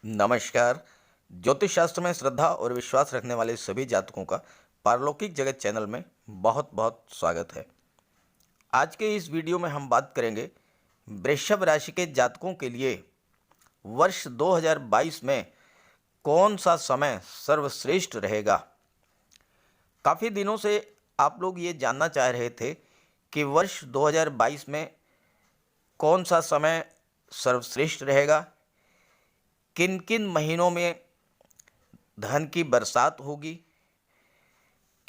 नमस्कार। ज्योतिष शास्त्र में श्रद्धा और विश्वास रखने वाले सभी जातकों का पारलौकिक जगत चैनल में बहुत बहुत स्वागत है। आज के इस वीडियो में हम बात करेंगे वृषभ राशि के जातकों के लिए वर्ष 2022 में कौन सा समय सर्वश्रेष्ठ रहेगा। काफ़ी दिनों से आप लोग ये जानना चाह रहे थे कि वर्ष 2022 में कौन सा समय सर्वश्रेष्ठ रहेगा, किन किन महीनों में धन की बरसात होगी,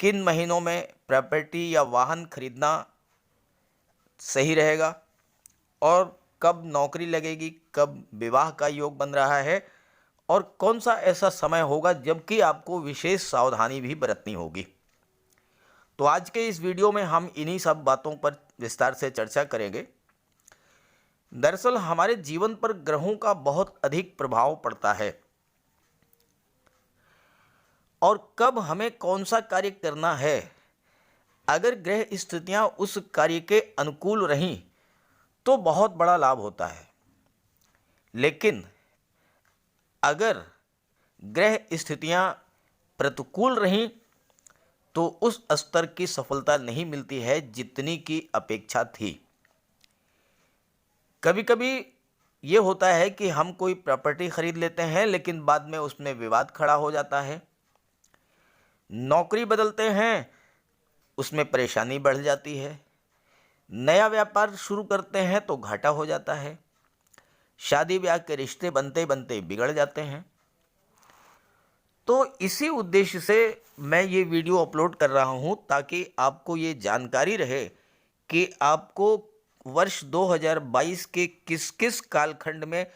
किन महीनों में प्रॉपर्टी या वाहन खरीदना सही रहेगा और कब नौकरी लगेगी, कब विवाह का योग बन रहा है और कौन सा ऐसा समय होगा जबकि आपको विशेष सावधानी भी बरतनी होगी। तो आज के इस वीडियो में हम इन्हीं सब बातों पर विस्तार से चर्चा करेंगे। दरअसल हमारे जीवन पर ग्रहों का बहुत अधिक प्रभाव पड़ता है और कब हमें कौन सा कार्य करना है। अगर ग्रह स्थितियां उस कार्य के अनुकूल रहीं तो बहुत बड़ा लाभ होता है, लेकिन अगर ग्रह स्थितियां प्रतिकूल रहीं तो उस स्तर की सफलता नहीं मिलती है जितनी की अपेक्षा थी। कभी कभी ये होता है कि हम कोई प्रॉपर्टी खरीद लेते हैं लेकिन बाद में उसमें विवाद खड़ा हो जाता है। नौकरी बदलते हैं, उसमें परेशानी बढ़ जाती है। नया व्यापार शुरू करते हैं तो घाटा हो जाता है। शादी ब्याह के रिश्ते बनते बनते बिगड़ जाते हैं। तो इसी उद्देश्य से मैं ये वीडियो अपलोड कर रहा हूँ ताकि आपको ये जानकारी रहे कि आपको वर्ष 2022 के किस किस कालखंड में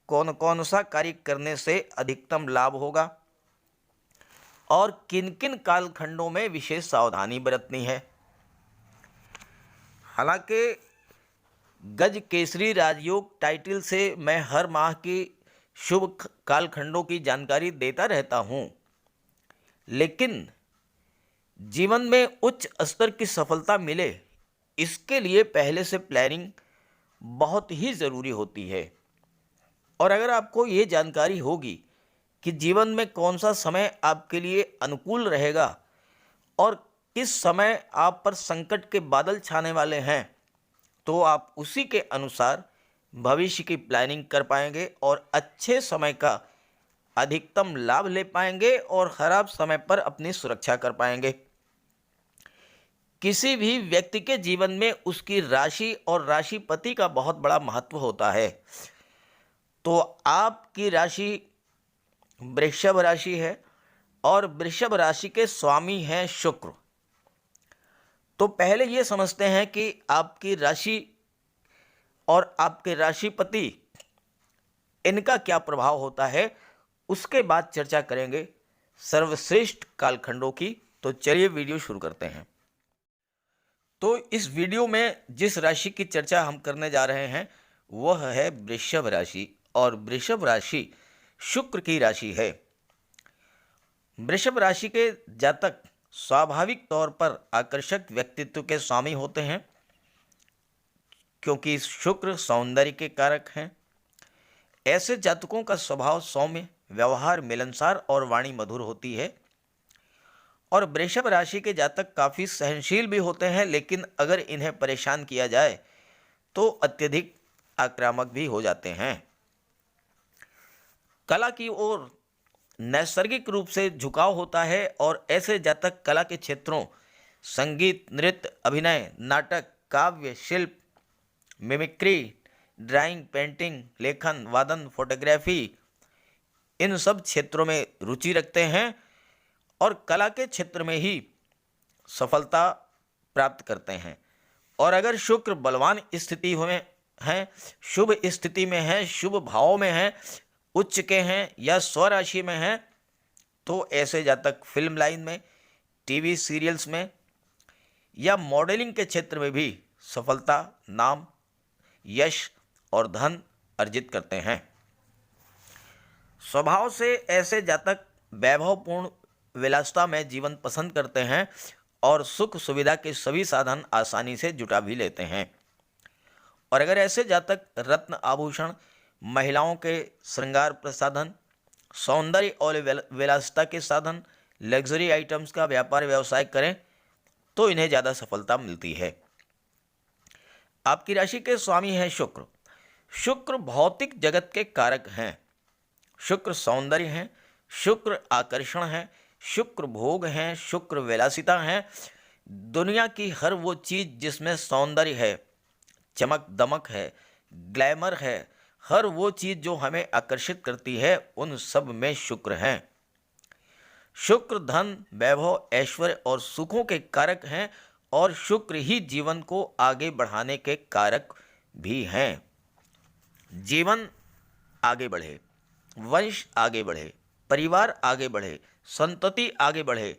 कौन कौन सा कार्य करने से अधिकतम लाभ होगा और किन किन कालखंडों में विशेष सावधानी बरतनी है। हालांकि गज केसरी राजयोग टाइटल से मैं हर माह की शुभ कालखंडों की जानकारी देता रहता हूं, लेकिन जीवन में उच्च स्तर की सफलता मिले इसके लिए पहले से प्लानिंग बहुत ही ज़रूरी होती है। और अगर आपको ये जानकारी होगी कि जीवन में कौन सा समय आपके लिए अनुकूल रहेगा और किस समय आप पर संकट के बादल छाने वाले हैं, तो आप उसी के अनुसार भविष्य की प्लानिंग कर पाएंगे और अच्छे समय का अधिकतम लाभ ले पाएंगे और खराब समय पर अपनी सुरक्षा कर पाएंगे। किसी भी व्यक्ति के जीवन में उसकी राशि और राशिपति का बहुत बड़ा महत्व होता है। तो आपकी राशि वृषभ राशि है और वृषभ राशि के स्वामी हैं शुक्र। तो पहले ये समझते हैं कि आपकी राशि और आपके राशिपति इनका क्या प्रभाव होता है, उसके बाद चर्चा करेंगे सर्वश्रेष्ठ कालखंडों की। तो चलिए वीडियो शुरू करते हैं। तो इस वीडियो में जिस राशि की चर्चा हम करने जा रहे हैं वह है वृषभ राशि और वृषभ राशि शुक्र की राशि है। वृषभ राशि के जातक स्वाभाविक तौर पर आकर्षक व्यक्तित्व के स्वामी होते हैं क्योंकि शुक्र सौंदर्य के कारक हैं। ऐसे जातकों का स्वभाव सौम्य, व्यवहार मिलनसार और वाणी मधुर होती है। और वृषभ राशि के जातक काफ़ी सहनशील भी होते हैं, लेकिन अगर इन्हें परेशान किया जाए तो अत्यधिक आक्रामक भी हो जाते हैं। कला की ओर नैसर्गिक रूप से झुकाव होता है और ऐसे जातक कला के क्षेत्रों संगीत, नृत्य, अभिनय, नाटक, काव्य, शिल्प, मिमिक्री, ड्राइंग, पेंटिंग, लेखन, वादन, फोटोग्राफी, इन सब क्षेत्रों में रुचि रखते हैं और कला के क्षेत्र में ही सफलता प्राप्त करते हैं। और अगर शुक्र बलवान स्थिति में हैं, शुभ स्थिति में हैं, शुभ भाव में हैं, उच्च के हैं या स्वराशि में हैं, तो ऐसे जातक फिल्म लाइन में, टीवी सीरियल्स में या मॉडलिंग के क्षेत्र में भी सफलता, नाम, यश और धन अर्जित करते हैं। स्वभाव से ऐसे जातक वैभवपूर्ण विलासिता में जीवन पसंद करते हैं और सुख सुविधा के सभी साधन आसानी से जुटा भी लेते हैं। और अगर ऐसे जातक रत्न आभूषण, महिलाओं के श्रृंगार प्रसाधन, सौंदर्य और विलासिता के साधन, लग्जरी आइटम्स का व्यापार व्यवसाय करें तो इन्हें ज़्यादा सफलता मिलती है। आपकी राशि के स्वामी हैं शुक्र। शुक्र भौतिक जगत के कारक हैं। शुक्र सौंदर्य हैं, शुक्र आकर्षण हैं, शुक्र भोग हैं, शुक्र विलासिता हैं। दुनिया की हर वो चीज़ जिसमें सौंदर्य है, चमक दमक है, ग्लैमर है, हर वो चीज़ जो हमें आकर्षित करती है, उन सब में शुक्र हैं। शुक्र धन, वैभव, ऐश्वर्य और सुखों के कारक हैं और शुक्र ही जीवन को आगे बढ़ाने के कारक भी हैं। जीवन आगे बढ़े, वंश आगे बढ़े, परिवार आगे बढ़े, संतति आगे बढ़े,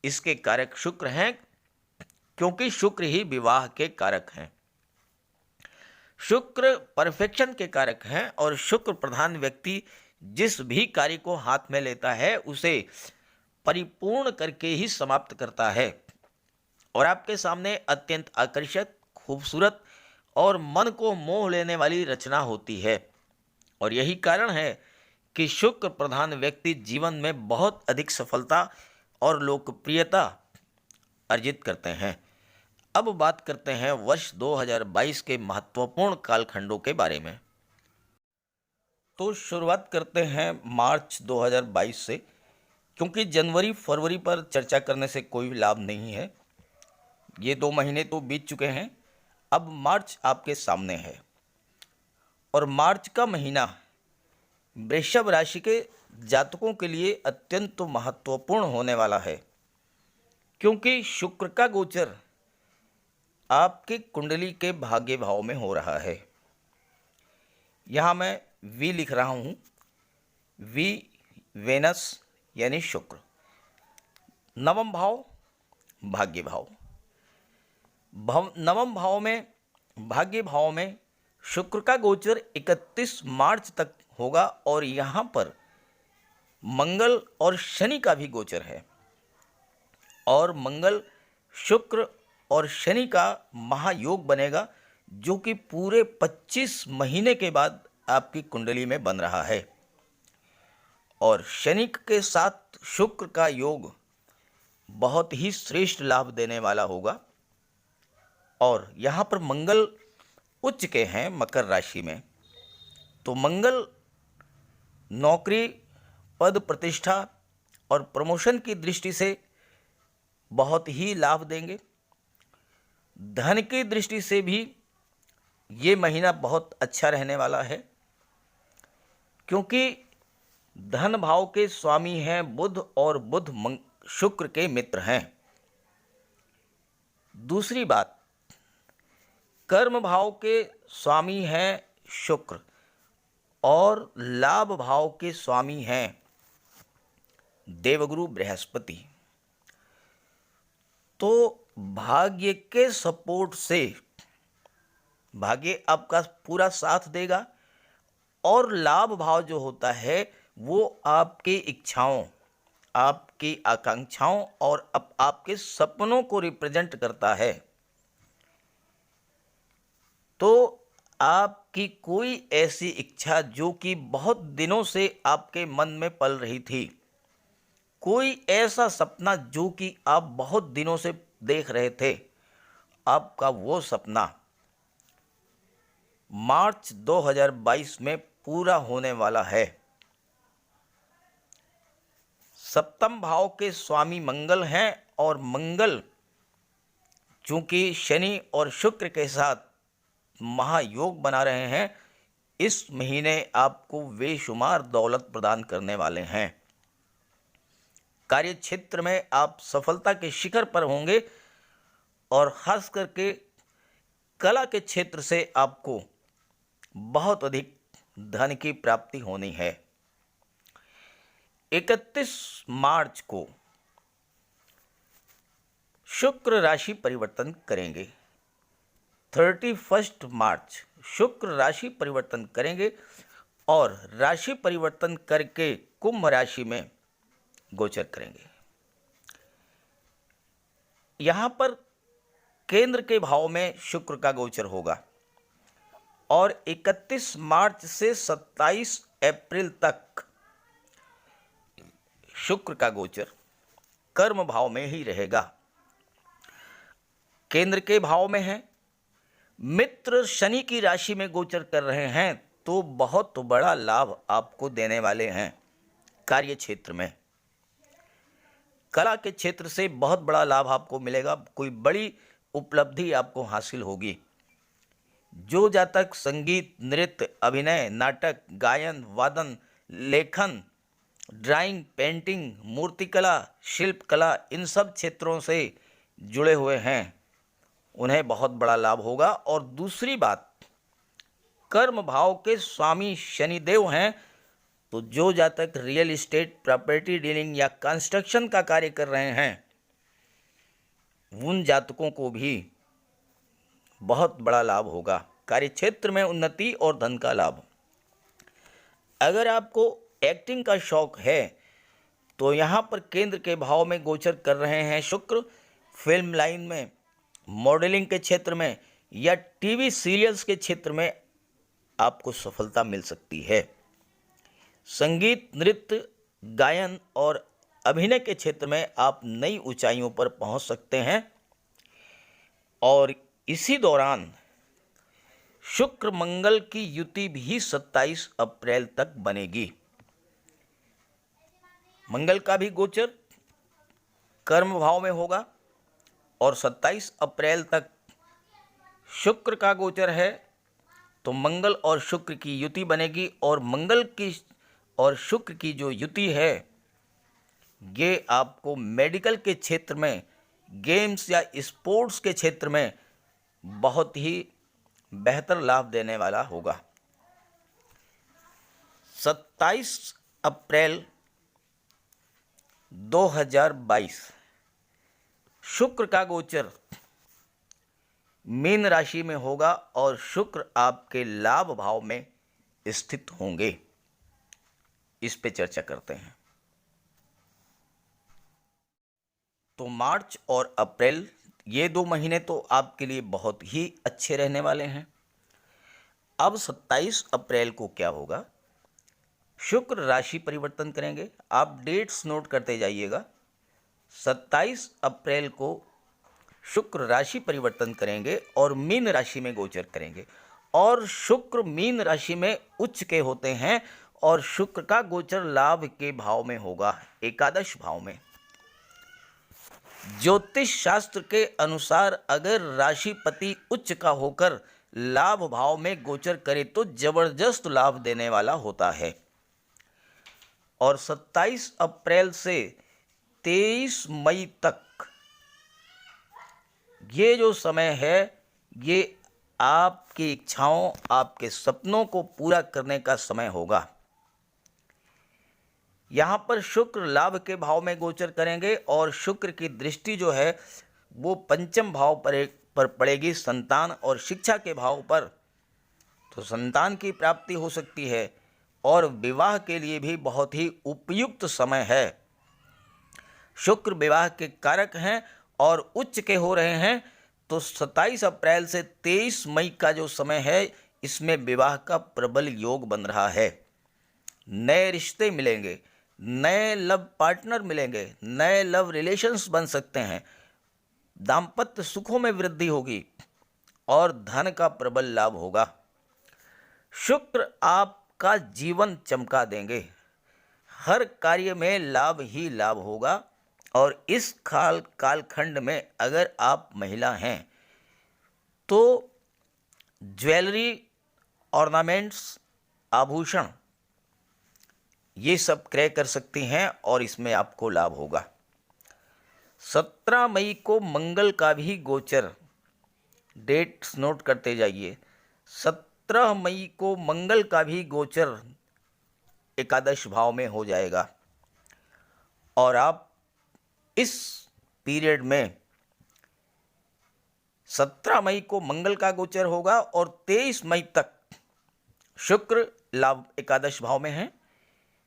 इसके कारक शुक्र हैं, क्योंकि शुक्र ही विवाह के कारक हैं। शुक्र परफेक्शन के कारक हैं और शुक्र प्रधान व्यक्ति जिस भी कार्य को हाथ में लेता है उसे परिपूर्ण करके ही समाप्त करता है और आपके सामने अत्यंत आकर्षक, खूबसूरत और मन को मोह लेने वाली रचना होती है। और यही कारण है कि शुक्र प्रधान व्यक्ति जीवन में बहुत अधिक सफलता और लोकप्रियता अर्जित करते हैं। अब बात करते हैं वर्ष 2022 के महत्वपूर्ण कालखंडों के बारे में। तो शुरुआत करते हैं मार्च 2022 से, क्योंकि जनवरी फरवरी पर चर्चा करने से कोई लाभ नहीं है। ये 2 महीने तो बीत चुके हैं, अब मार्च आपके सामने है और मार्च का महीना वृषभ राशि के जातकों के लिए अत्यंत महत्वपूर्ण होने वाला है, क्योंकि शुक्र का गोचर आपकी कुंडली के भाग्य भाव में हो रहा है। यहाँ मैं वी लिख रहा हूँ, वी वेनस यानी शुक्र, नवम भाव भाग्य भाव। नवम भाव में भाग्य भाव में शुक्र का गोचर 31 मार्च तक होगा और यहाँ पर मंगल और शनि का भी गोचर है और मंगल, शुक्र और शनि का महायोग बनेगा, जो कि पूरे 25 महीने के बाद आपकी कुंडली में बन रहा है। और शनि के साथ शुक्र का योग बहुत ही श्रेष्ठ लाभ देने वाला होगा। और यहाँ पर मंगल उच्च के हैं मकर राशि में, तो मंगल नौकरी, पद प्रतिष्ठा और प्रमोशन की दृष्टि से बहुत ही लाभ देंगे। धन की दृष्टि से भी ये महीना बहुत अच्छा रहने वाला है, क्योंकि धन भाव के स्वामी हैं बुध और बुध शुक्र के मित्र हैं। दूसरी बात, कर्म भाव के स्वामी हैं शुक्र और लाभ भाव के स्वामी हैं देवगुरु बृहस्पति। तो भाग्य के सपोर्ट से भाग्य आपका पूरा साथ देगा और लाभ भाव जो होता है वो आपकी इच्छाओं, आपकी आकांक्षाओं और आपके सपनों को रिप्रेजेंट करता है। तो आपकी कोई ऐसी इच्छा जो कि बहुत दिनों से आपके मन में पल रही थी, कोई ऐसा सपना जो कि आप बहुत दिनों से देख रहे थे, आपका वो सपना मार्च 2022 में पूरा होने वाला है। सप्तम भाव के स्वामी मंगल हैं और मंगल चूंकि शनि और शुक्र के साथ महायोग बना रहे हैं, इस महीने आपको बेशुमार दौलत प्रदान करने वाले हैं। कार्य क्षेत्र में आप सफलता के शिखर पर होंगे और खास करके कला के क्षेत्र से आपको बहुत अधिक धन की प्राप्ति होनी है। 31 मार्च को शुक्र राशि परिवर्तन करेंगे। 31 मार्च शुक्र राशि परिवर्तन करेंगे और राशि परिवर्तन करके कुंभ राशि में गोचर करेंगे। यहाँ पर केंद्र के भाव में शुक्र का गोचर होगा और 31 मार्च से 27 अप्रैल तक शुक्र का गोचर कर्म भाव में ही रहेगा, केंद्र के भाव में है। मित्र शनि की राशि में गोचर कर रहे हैं तो बहुत बड़ा लाभ आपको देने वाले हैं। कार्य क्षेत्र में, कला के क्षेत्र से बहुत बड़ा लाभ आपको मिलेगा, कोई बड़ी उपलब्धि आपको हासिल होगी। जो जातक संगीत, नृत्य, अभिनय, नाटक, गायन, वादन, लेखन, ड्राइंग, पेंटिंग, मूर्तिकला, शिल्पकला, इन सब क्षेत्रों से जुड़े हुए हैं उन्हें बहुत बड़ा लाभ होगा। और दूसरी बात, कर्म भाव के स्वामी शनिदेव हैं, तो जो जातक रियल एस्टेट, प्रॉपर्टी डीलिंग या कंस्ट्रक्शन का कार्य कर रहे हैं उन जातकों को भी बहुत बड़ा लाभ होगा। कार्य क्षेत्र में उन्नति और धन का लाभ। अगर आपको एक्टिंग का शौक है तो यहाँ पर केंद्र के भाव में गोचर कर रहे हैं शुक्र। फिल्म लाइन में, मॉडलिंग के क्षेत्र में या टीवी सीरियल्स के क्षेत्र में आपको सफलता मिल सकती है। संगीत, नृत्य, गायन और अभिनय के क्षेत्र में आप नई ऊंचाइयों पर पहुंच सकते हैं। और इसी दौरान शुक्र मंगल की युति भी 27 अप्रैल तक बनेगी। मंगल का भी गोचर कर्म भाव में होगा और 27 अप्रैल तक शुक्र का गोचर है, तो मंगल और शुक्र की युति बनेगी। और मंगल की और शुक्र की जो युति है ये आपको मेडिकल के क्षेत्र में, गेम्स या स्पोर्ट्स के क्षेत्र में बहुत ही बेहतर लाभ देने वाला होगा। 27 अप्रैल 2022 शुक्र का गोचर मीन राशि में होगा और शुक्र आपके लाभ भाव में स्थित होंगे। इस पे चर्चा करते हैं। तो मार्च और अप्रैल ये 2 महीने तो आपके लिए बहुत ही अच्छे रहने वाले हैं। अब 27 अप्रैल को क्या होगा? शुक्र राशि परिवर्तन करेंगे। आप डेट्स नोट करते जाइएगा। 27 अप्रैल को शुक्र राशि परिवर्तन करेंगे और मीन राशि में गोचर करेंगे। और शुक्र मीन राशि में उच्च के होते हैं और शुक्र का गोचर लाभ के भाव में होगा, एकादश भाव में। ज्योतिष शास्त्र के अनुसार अगर राशिपति उच्च का होकर लाभ भाव में गोचर करे तो जबरदस्त लाभ देने वाला होता है। और 27 अप्रैल से 23 मई तक ये जो समय है ये आपकी इच्छाओं, आपके सपनों को पूरा करने का समय होगा। यहाँ पर शुक्र लाभ के भाव में गोचर करेंगे और शुक्र की दृष्टि जो है वो पंचम भाव पर पड़ेगी, संतान और शिक्षा के भाव पर। तो संतान की प्राप्ति हो सकती है और विवाह के लिए भी बहुत ही उपयुक्त समय है। शुक्र विवाह के कारक हैं और उच्च के हो रहे हैं, तो 27 अप्रैल से 23 मई का जो समय है इसमें विवाह का प्रबल योग बन रहा है। नए रिश्ते मिलेंगे, नए लव पार्टनर मिलेंगे, नए लव रिलेशंस बन सकते हैं, दाम्पत्य सुखों में वृद्धि होगी और धन का प्रबल लाभ होगा। शुक्र आपका जीवन चमका देंगे, हर कार्य में लाभ ही लाभ होगा। और इस कालखंड में अगर आप महिला हैं तो ज्वेलरी, ऑर्नामेंट्स, आभूषण ये सब क्रय कर सकती हैं और इसमें आपको लाभ होगा। 17 मई को मंगल का भी गोचर, डेट्स नोट करते जाइए। 17 मई को मंगल का भी गोचर एकादश भाव में हो जाएगा और आप इस पीरियड में 17 मई को मंगल का गोचर होगा और 23 मई तक शुक्र लाभ एकादश भाव में है,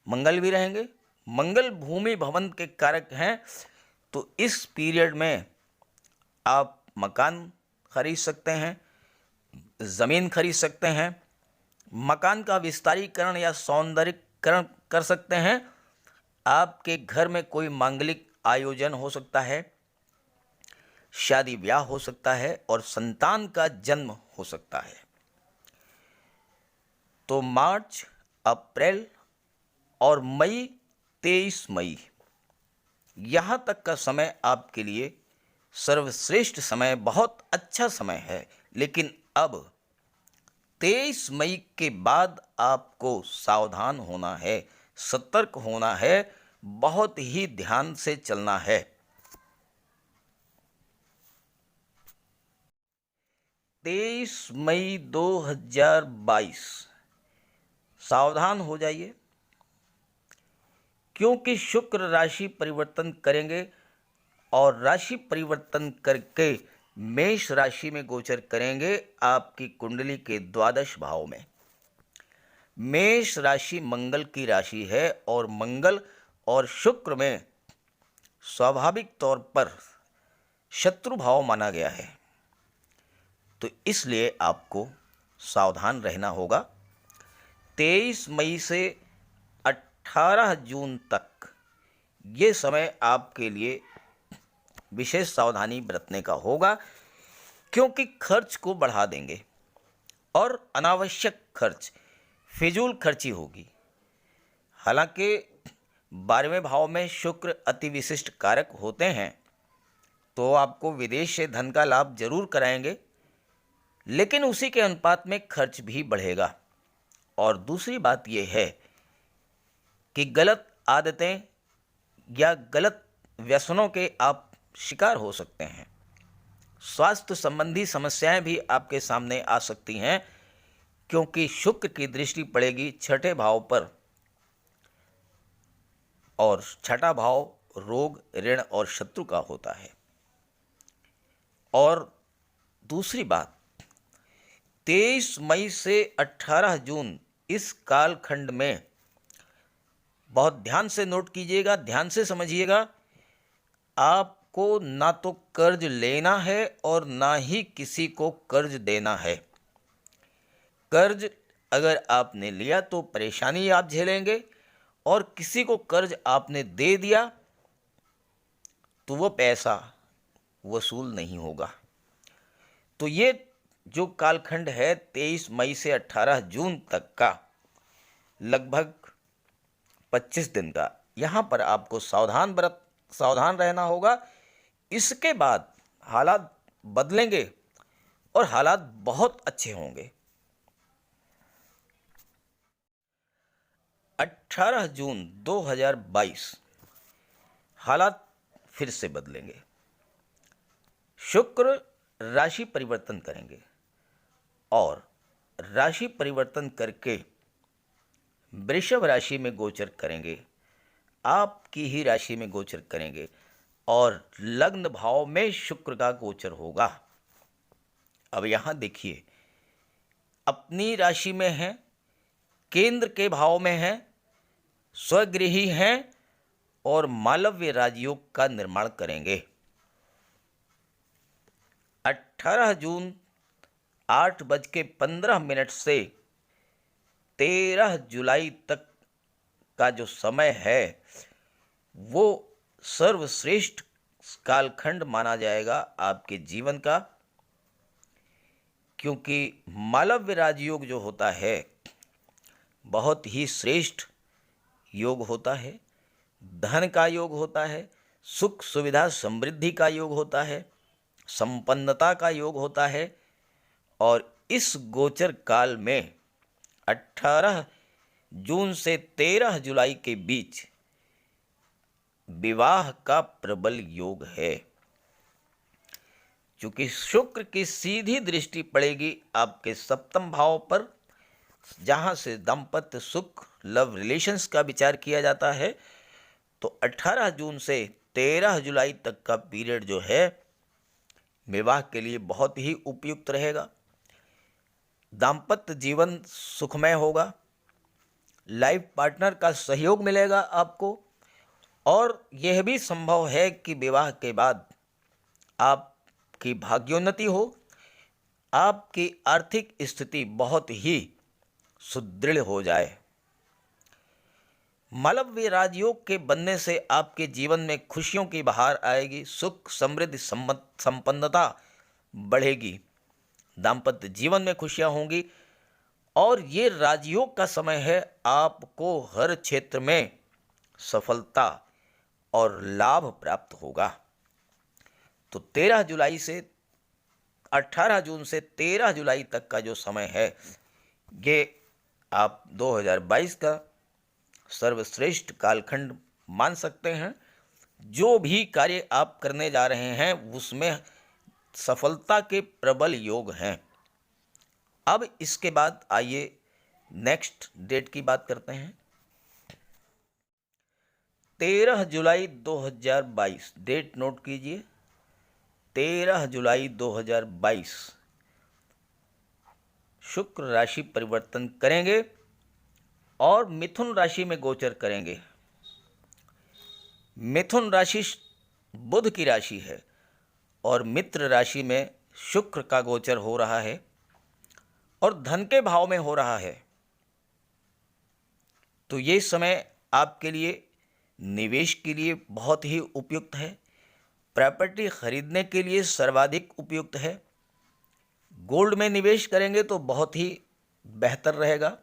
मंगल भी रहेंगे। मंगल भूमि भवन के कारक हैं, तो इस पीरियड में आप मकान खरीद सकते हैं, ज़मीन खरीद सकते हैं, मकान का विस्तारीकरण या सौंदर्यीकरण कर सकते हैं। आपके घर में कोई मांगलिक आयोजन हो सकता है, शादी ब्याह हो सकता है और संतान का जन्म हो सकता है। तो मार्च, अप्रैल और मई, 23 मई यहाँ तक का समय आपके लिए सर्वश्रेष्ठ समय, बहुत अच्छा समय है। लेकिन अब 23 मई के बाद आपको सावधान होना है, सतर्क होना है, बहुत ही ध्यान से चलना है। 23 मई 2022 सावधान हो जाइए, क्योंकि शुक्र राशि परिवर्तन करेंगे और राशि परिवर्तन करके मेष राशि में गोचर करेंगे आपकी कुंडली के द्वादश भाव में। मेष राशि मंगल की राशि है और मंगल और शुक्र में स्वाभाविक तौर पर शत्रु भाव माना गया है, तो इसलिए आपको सावधान रहना होगा। 23 मई से 18 जून तक ये समय आपके लिए विशेष सावधानी बरतने का होगा, क्योंकि खर्च को बढ़ा देंगे और अनावश्यक खर्च, फिजूल खर्ची होगी। हालांकि 12वें भाव में शुक्र अति विशिष्ट कारक होते हैं, तो आपको विदेश से धन का लाभ जरूर कराएंगे, लेकिन उसी के अनुपात में खर्च भी बढ़ेगा। और दूसरी बात यह है कि गलत आदतें या गलत व्यसनों के आप शिकार हो सकते हैं। स्वास्थ्य संबंधी समस्याएं भी आपके सामने आ सकती हैं, क्योंकि शुक्र की दृष्टि पड़ेगी छठे भाव पर, और छठा भाव रोग, ऋण और शत्रु का होता है। और दूसरी बात, 23 मई से 18 जून इस कालखंड में बहुत ध्यान से नोट कीजिएगा, ध्यान से समझिएगा, आपको ना तो कर्ज लेना है और ना ही किसी को कर्ज देना है। कर्ज अगर आपने लिया तो परेशानी आप झेलेंगे, और किसी को कर्ज आपने दे दिया तो वो पैसा वसूल नहीं होगा। तो ये जो कालखंड है 23 मई से 18 जून तक का, लगभग 25 दिन का, यहाँ पर आपको सावधान रहना होगा। इसके बाद हालात बदलेंगे और हालात बहुत अच्छे होंगे। 18 जून 2022 हालात फिर से बदलेंगे। शुक्र राशि परिवर्तन करेंगे और राशि परिवर्तन करके वृषभ राशि में गोचर करेंगे, आपकी ही राशि में गोचर करेंगे, और लग्न भाव में शुक्र का गोचर होगा। अब यहां देखिए, अपनी राशि में है, केंद्र के भाव में है, स्वगृही हैं और मालव्य राजयोग का निर्माण करेंगे। 18 जून 8:15 से 13 जुलाई तक का जो समय है वो सर्वश्रेष्ठ कालखंड माना जाएगा आपके जीवन का, क्योंकि मालव्य राजयोग जो होता है बहुत ही श्रेष्ठ योग होता है, धन का योग होता है, सुख सुविधा समृद्धि का योग होता है, संपन्नता का योग होता है। और इस गोचर काल में 18 जून से 13 जुलाई के बीच विवाह का प्रबल योग है। चूंकि शुक्र की सीधी दृष्टि पड़ेगी आपके सप्तम भाव पर, जहां से दाम्पत्य सुख, लव रिलेशंस का विचार किया जाता है, तो 18 जून से 13 जुलाई तक का पीरियड जो है विवाह के लिए बहुत ही उपयुक्त रहेगा। दाम्पत्य जीवन सुखमय होगा, लाइफ पार्टनर का सहयोग मिलेगा आपको, और यह भी संभव है कि विवाह के बाद आपकी भाग्योन्नति हो, आपकी आर्थिक स्थिति बहुत ही सुदृढ़ हो जाए। मालव्य राजयोग के बनने से आपके जीवन में खुशियों की बहार आएगी, सुख समृद्धि संपन्नता बढ़ेगी, दाम्पत्य जीवन में खुशियां होंगी और ये राजयोग का समय है। आपको हर क्षेत्र में सफलता और लाभ प्राप्त होगा। तो 13 जुलाई से 18 जून से 13 जुलाई तक का जो समय है, ये आप 2022 का सर्वश्रेष्ठ कालखंड मान सकते हैं। जो भी कार्य आप करने जा रहे हैं उसमें सफलता के प्रबल योग हैं। अब इसके बाद आइए नेक्स्ट डेट की बात करते हैं। 13 जुलाई 2022 डेट नोट कीजिए। 13 जुलाई 2022 शुक्र राशि परिवर्तन करेंगे और मिथुन राशि में गोचर करेंगे। मिथुन राशि बुध की राशि है और मित्र राशि में शुक्र का गोचर हो रहा है और धन के भाव में हो रहा है। तो ये समय आपके लिए निवेश के लिए बहुत ही उपयुक्त है। प्रॉपर्टी खरीदने के लिए सर्वाधिक उपयुक्त है। गोल्ड में निवेश करेंगे तो बहुत ही बेहतर रहेगा।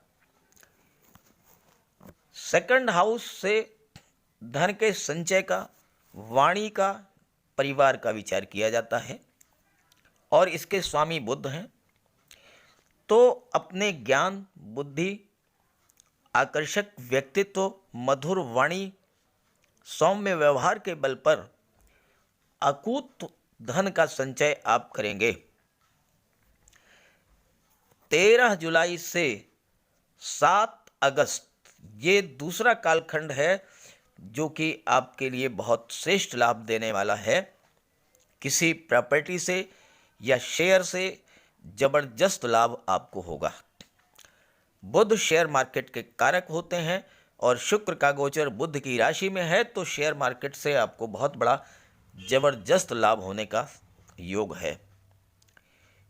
सेकंड हाउस से धन के संचय का, वाणी का, परिवार का विचार किया जाता है और इसके स्वामी बुध हैं। तो अपने ज्ञान, बुद्धि, आकर्षक व्यक्तित्व, मधुर वाणी, सौम्य व्यवहार के बल पर अकूत धन का संचय आप करेंगे। 13 जुलाई से 7 अगस्त ये दूसरा कालखंड है जो कि आपके लिए बहुत श्रेष्ठ लाभ देने वाला है। किसी प्रॉपर्टी से या शेयर से जबरदस्त लाभ आपको होगा। बुध शेयर मार्केट के कारक होते हैं और शुक्र का गोचर बुध की राशि में है, तो शेयर मार्केट से आपको बहुत बड़ा जबरदस्त लाभ होने का योग है।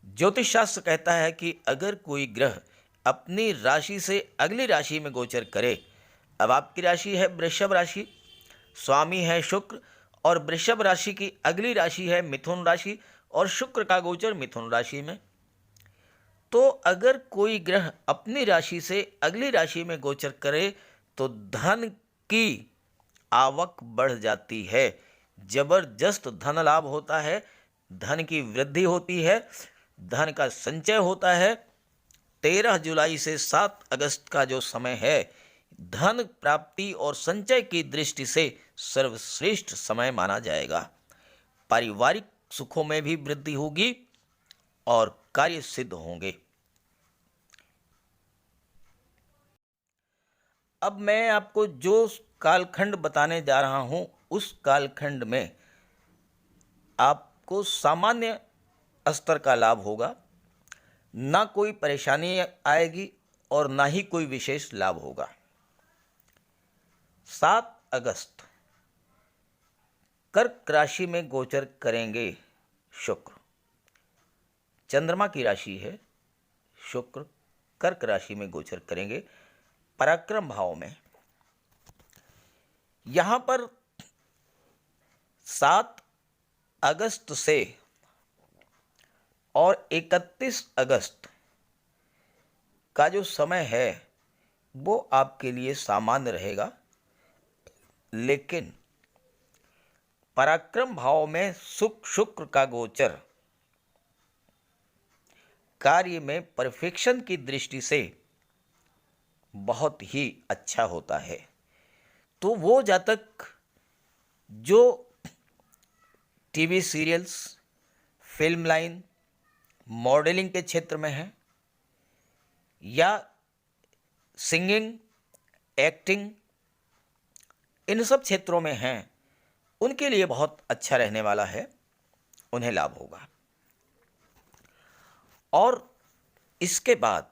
ज्योतिष शास्त्र कहता है कि अगर कोई ग्रह अपनी राशि से अगली राशि में गोचर करे, अब आपकी राशि है वृषभ राशि, स्वामी है शुक्र और वृषभ राशि की अगली राशि है मिथुन राशि और शुक्र का गोचर मिथुन राशि में। तो अगर कोई ग्रह अपनी राशि से अगली राशि में गोचर करे तो धन की आवक बढ़ जाती है, जबरदस्त धन लाभ होता है, धन की वृद्धि होती है, धन का संचय होता है। 13 जुलाई से 7 अगस्त का जो समय है, धन प्राप्ति और संचय की दृष्टि से सर्वश्रेष्ठ समय माना जाएगा। पारिवारिक सुखों में भी वृद्धि होगी और कार्य सिद्ध होंगे। अब मैं आपको जो कालखंड बताने जा रहा हूं, उस कालखंड में आपको सामान्य स्तर का लाभ होगा, ना कोई परेशानी आएगी और ना ही कोई विशेष लाभ होगा। 7 अगस्त कर्क राशि में गोचर करेंगे शुक्र। चंद्रमा की राशि है, शुक्र कर्क राशि में गोचर करेंगे पराक्रम भाव में। यहां पर 7 अगस्त से और 31 अगस्त का जो समय है वो आपके लिए सामान्य रहेगा, लेकिन पराक्रम भाव में शुक्र का गोचर कार्य में परफेक्शन की दृष्टि से बहुत ही अच्छा होता है। तो वो जातक जो TV serials, film line, modelling के क्षेत्र में हैं या सिंगिंग, एक्टिंग, इन सब क्षेत्रों में हैं, उनके लिए बहुत अच्छा रहने वाला है, उन्हें लाभ होगा। और इसके बाद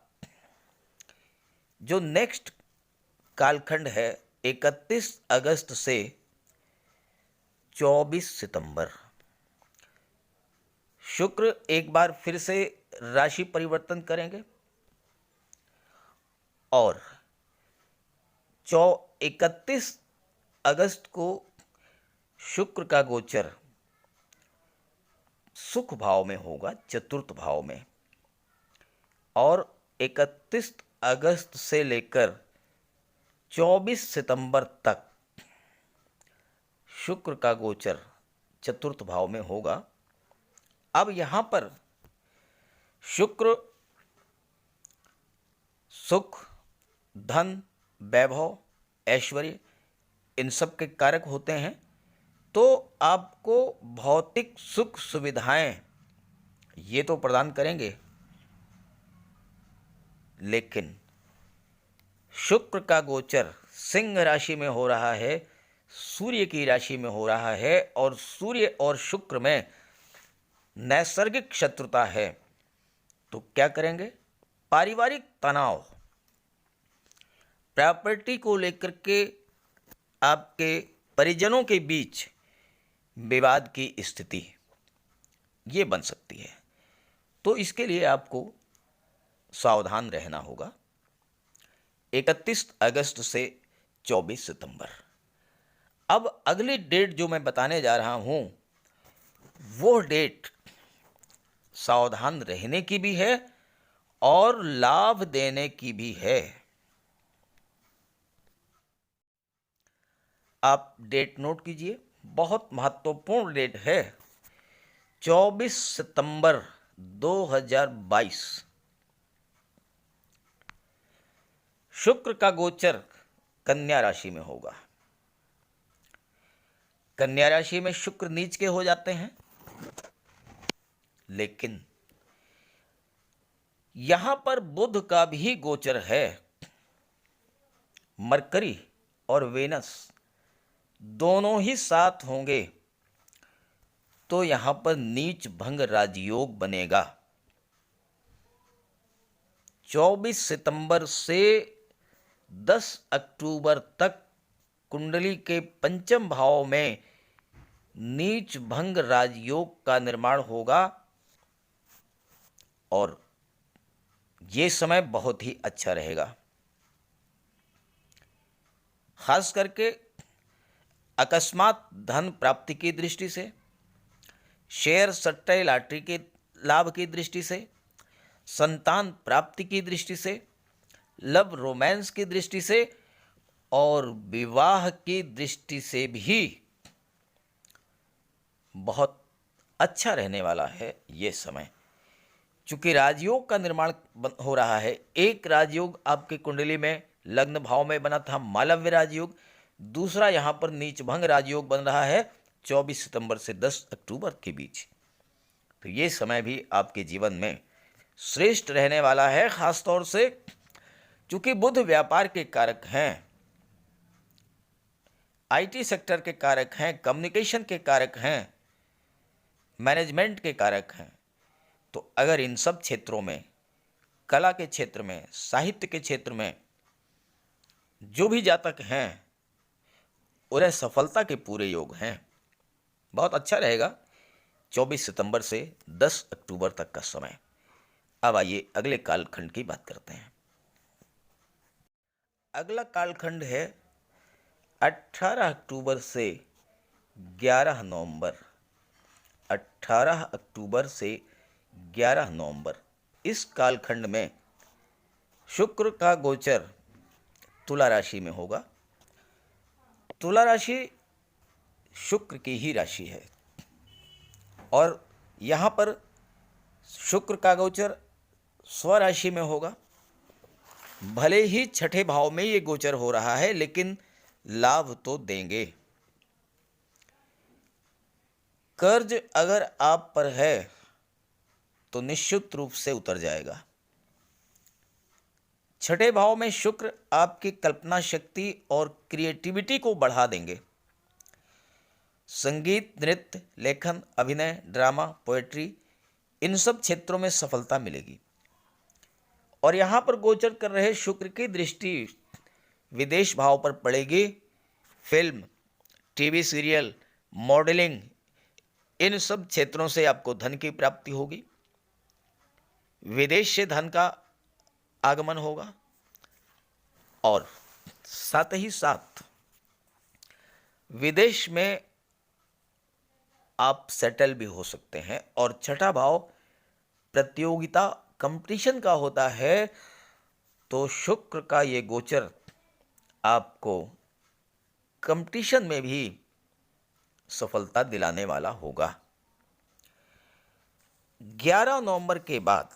जो नेक्स्ट कालखंड है 31 अगस्त से 24 सितंबर, शुक्र एक बार फिर से राशि परिवर्तन करेंगे और 31 अगस्त को शुक्र का गोचर सुख भाव में होगा, चतुर्थ भाव में, और 31 अगस्त से लेकर 24 सितंबर तक शुक्र का गोचर चतुर्थ भाव में होगा। अब यहां पर शुक्र सुख, धन, वैभव, ऐश्वर्य इन सब के कारक होते हैं, तो आपको भौतिक सुख सुविधाएं ये तो प्रदान करेंगे, लेकिन शुक्र का गोचर सिंह राशि में हो रहा है, सूर्य की राशि में हो रहा है, और सूर्य और शुक्र में नैसर्गिक शत्रुता है। तो क्या करेंगे? पारिवारिक तनाव, प्रॉपर्टी को लेकर के आपके परिजनों के बीच विवाद की स्थिति ये बन सकती है। तो इसके लिए आपको सावधान रहना होगा। 31 अगस्त से 24 सितंबर। अब अगली डेट जो मैं बताने जा रहा हूं, वो डेट सावधान रहने की भी है और लाभ देने की भी है। आप डेट नोट कीजिए, बहुत महत्वपूर्ण डेट है। 24 सितंबर 2022 शुक्र का गोचर कन्या राशि में होगा। कन्या राशि में शुक्र नीच के हो जाते हैं, लेकिन यहां पर बुध का भी गोचर है। मरकरी और वेनस दोनों ही साथ होंगे, तो यहां पर नीच भंग राजयोग बनेगा। 24 सितंबर से 10 अक्टूबर तक कुंडली के पंचम भाव में नीच भंग राजयोग का निर्माण होगा, और ये समय बहुत ही अच्छा रहेगा। खास करके अकस्मात धन प्राप्ति की दृष्टि से, शेयर सट्टे लॉटरी के लाभ की दृष्टि से, संतान प्राप्ति की दृष्टि से, लव रोमांस की दृष्टि से और विवाह की दृष्टि से भी बहुत अच्छा रहने वाला है ये समय। चूंकि राजयोग का निर्माण हो रहा है, एक राजयोग आपकी कुंडली में लग्न भाव में बना था मालव्य राजयोग, दूसरा यहां पर नीच भंग राजयोग बन रहा है 24 सितंबर से 10 अक्टूबर के बीच। तो ये समय भी आपके जीवन में श्रेष्ठ रहने वाला है, खासतौर से चूंकि बुध व्यापार के कारक हैं, आईटी सेक्टर के कारक हैं, कम्युनिकेशन के कारक हैं, मैनेजमेंट के कारक हैं। तो अगर इन सब क्षेत्रों में, कला के क्षेत्र में, साहित्य के क्षेत्र में जो भी जातक हैं, उन्हें सफलता के पूरे योग हैं। बहुत अच्छा रहेगा 24 सितंबर से 10 अक्टूबर तक का समय। अब आइए अगले कालखंड की बात करते हैं। अगला कालखंड है 18 अक्टूबर से 11 नवंबर। 18 अक्टूबर से 11 नवंबर इस कालखंड में शुक्र का गोचर तुला राशि में होगा। तुला राशि शुक्र की ही राशि है, और यहाँ पर शुक्र का गोचर स्वराशि में होगा। भले ही छठे भाव में ये गोचर हो रहा है, लेकिन लाभ तो देंगे। कर्ज अगर आप पर है तो निश्चित रूप से उतर जाएगा। छठे भाव में शुक्र आपकी कल्पना शक्ति और क्रिएटिविटी को बढ़ा देंगे। संगीत, नृत्य, लेखन, अभिनय, ड्रामा, पोएट्री इन सब क्षेत्रों में सफलता मिलेगी। और यहाँ पर गोचर कर रहे शुक्र की दृष्टि विदेश भाव पर पड़ेगी। फिल्म, टीवी सीरियल, मॉडलिंग इन सब क्षेत्रों से आपको धन की प्राप्ति होगी। विदेश से धन का आगमन होगा, और साथ ही साथ विदेश में आप सेटल भी हो सकते हैं। और छठा भाव प्रतियोगिता कंपटीशन का होता है, तो शुक्र का ये गोचर आपको कंपटीशन में भी सफलता दिलाने वाला होगा। 11 नवंबर के बाद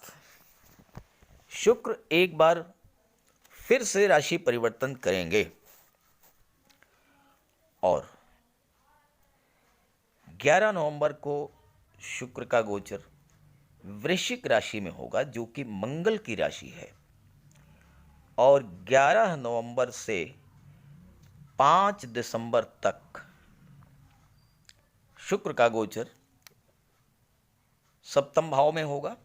शुक्र एक बार फिर से राशि परिवर्तन करेंगे और 11 नवंबर को शुक्र का गोचर वृश्चिक राशि में होगा, जो कि मंगल की राशि है। और 11 नवंबर से 5 दिसंबर तक शुक्र का गोचर सप्तम भाव में होगा।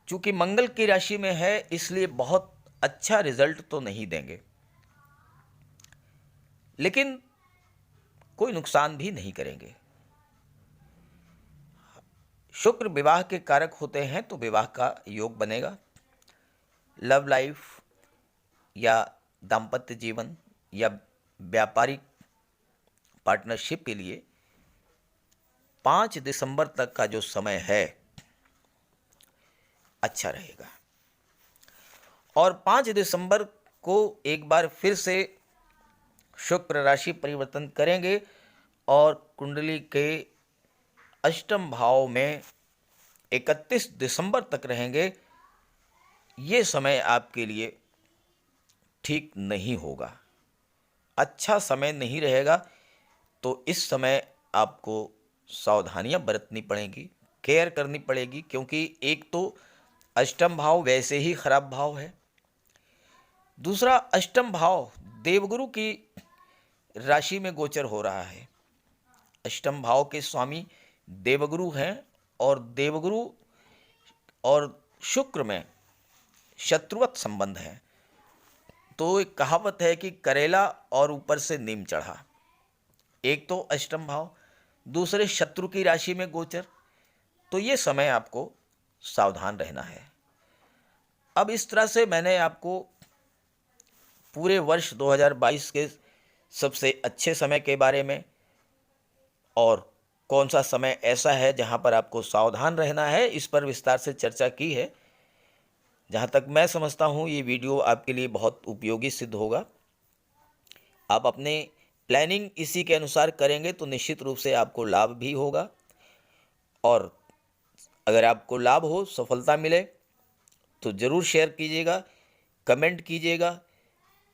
चूंकि मंगल की राशि में है, इसलिए बहुत अच्छा रिजल्ट तो नहीं देंगे, लेकिन कोई नुकसान भी नहीं करेंगे। शुक्र विवाह के कारक होते हैं, तो विवाह का योग बनेगा। लव लाइफ या दाम्पत्य जीवन या व्यापारिक पार्टनरशिप के लिए 5 दिसंबर तक का जो समय है अच्छा रहेगा। और 5 दिसंबर को एक बार फिर से शुक्र राशि परिवर्तन करेंगे और कुंडली के अष्टम भाव में 31 दिसंबर तक रहेंगे। ये समय आपके लिए ठीक नहीं होगा, अच्छा समय नहीं रहेगा। तो इस समय आपको सावधानियां बरतनी पड़ेंगी, केयर करनी पड़ेगी, क्योंकि एक तो अष्टम भाव वैसे ही खराब भाव है, दूसरा अष्टम भाव देवगुरु की राशि में गोचर हो रहा है। अष्टम भाव के स्वामी देवगुरु हैं और देवगुरु और शुक्र में शत्रुवत संबंध है। तो एक कहावत है कि करेला और ऊपर से नीम चढ़ा। एक तो अष्टम भाव, दूसरे शत्रु की राशि में गोचर। तो ये समय आपको सावधान रहना है। अब इस तरह से मैंने आपको पूरे वर्ष 2022 के सबसे अच्छे समय के बारे में और कौन सा समय ऐसा है जहां पर आपको सावधान रहना है, इस पर विस्तार से चर्चा की है। जहां तक मैं समझता हूं, ये वीडियो आपके लिए बहुत उपयोगी सिद्ध होगा। आप अपने प्लानिंग इसी के अनुसार करेंगे तो निश्चित रूप से आपको लाभ भी होगा। और अगर आपको लाभ हो, सफलता मिले, तो ज़रूर शेयर कीजिएगा, कमेंट कीजिएगा,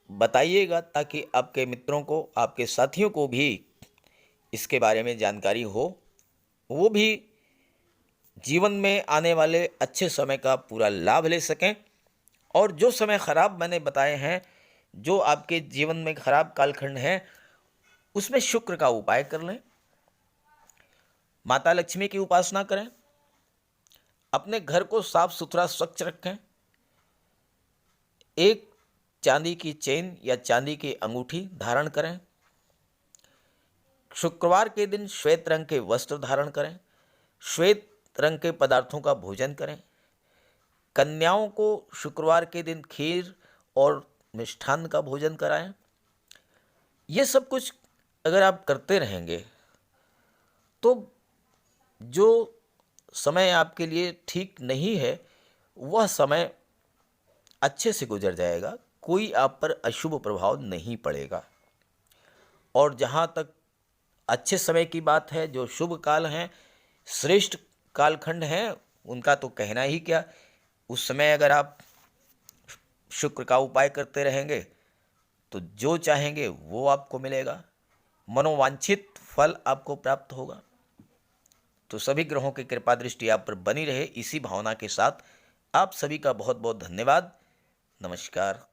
बताइएगा, ताकि आपके मित्रों को, आपके साथियों को भी इसके बारे में जानकारी हो, वो भी जीवन में आने वाले अच्छे समय का पूरा लाभ ले सकें। और जो समय खराब मैंने बताए हैं, जो आपके जीवन में खराब कालखंड हैं, उसमें शुक्र का उपाय कर लें, माता लक्ष्मी की उपासना करें, अपने घर को साफ सुथरा स्वच्छ रखें, एक चांदी की चेन या चांदी की अंगूठी धारण करें, शुक्रवार के दिन श्वेत रंग के वस्त्र धारण करें, श्वेत रंग के पदार्थों का भोजन करें, कन्याओं को शुक्रवार के दिन खीर और मिष्ठान्न का भोजन कराएं। ये सब कुछ अगर आप करते रहेंगे तो जो समय आपके लिए ठीक नहीं है, वह समय अच्छे से गुजर जाएगा, कोई आप पर अशुभ प्रभाव नहीं पड़ेगा। और जहाँ तक अच्छे समय की बात है, जो शुभ काल हैं, श्रेष्ठ कालखंड हैं, उनका तो कहना ही क्या। उस समय अगर आप शुक्र का उपाय करते रहेंगे तो जो चाहेंगे वो आपको मिलेगा, मनोवांछित फल आपको प्राप्त होगा। तो सभी ग्रहों की कृपा दृष्टि आप पर बनी रहे, इसी भावना के साथ आप सभी का बहुत बहुत धन्यवाद। नमस्कार।